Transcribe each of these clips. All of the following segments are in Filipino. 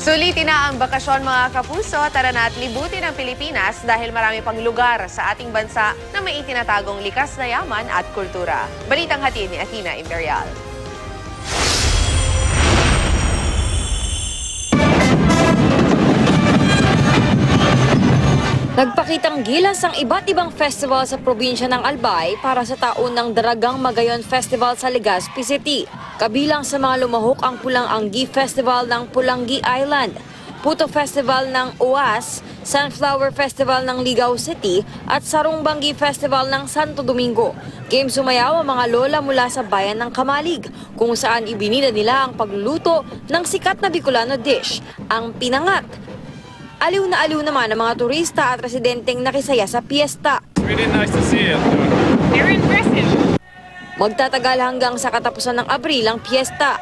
Sulitin na ang bakasyon mga kapuso, tara na at libutin ang Pilipinas dahil marami pang lugar sa ating bansa na may itinatagong likas na yaman at kultura. Balitang hatid ni Athena Imperial. Nagpakitang gilas ang iba't ibang festival sa probinsya ng Albay para sa taon ng Daragang Magayon Festival sa Legazpi City. Kabilang sa mga lumahok ang Pulang-Anggi Festival ng Pulangi Island, Puto Festival ng UAS, Sunflower Festival ng Ligao City at Sarumbanggi Festival ng Santo Domingo. Game sumayaw ang mga lola mula sa bayan ng Kamalig, kung saan ibinida nila ang pagluluto ng sikat na Bicolano dish, ang pinangat. Aliw na aliw naman ang mga turista at residenteng nakisaya sa piyesta. Really nice to see it. Very impressive. Magtatagal hanggang sa katapusan ng Abril ang piyesta.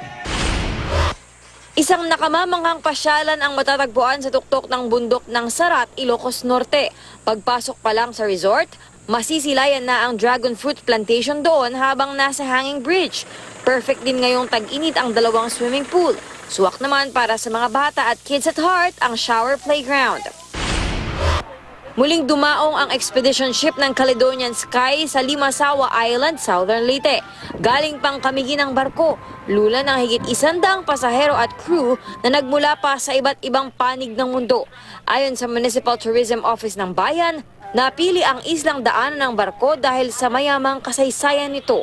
Isang nakamamanghang pasyalan ang matatagpuan sa tuktok ng bundok ng Sarat, Ilocos Norte. Pagpasok pa lang sa resort, masisilayan na ang dragon fruit plantation doon habang nasa hanging bridge. Perfect din ngayong tag-init ang dalawang swimming pool. Suwak naman para sa mga bata at kids at heart ang shower playground. Muling dumaong ang expedition ship ng Caledonian Sky sa Limasawa Island, Southern Leyte. Galing pang Kamigi ng barko, lula ng higit 100 pasahero at crew na nagmula pa sa iba't ibang panig ng mundo. Ayon sa Municipal Tourism Office ng bayan, napili ang islang daanan ng barko dahil sa mayamang kasaysayan nito.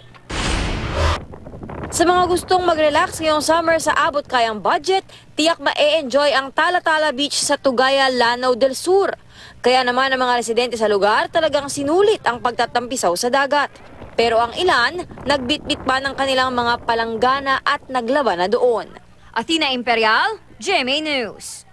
Sa mga gustong mag-relax ngayong summer sa abot kayang budget, tiyak ma-e-enjoy ang Tala-Tala Beach sa Tugaya, Lanao del Sur. Kaya naman ang mga residente sa lugar talagang sinulit ang pagtatampisaw sa dagat. Pero ang ilan, nagbitbit pa ng kanilang mga palanggana at naglaba na doon. Athena Imperial, GMA News.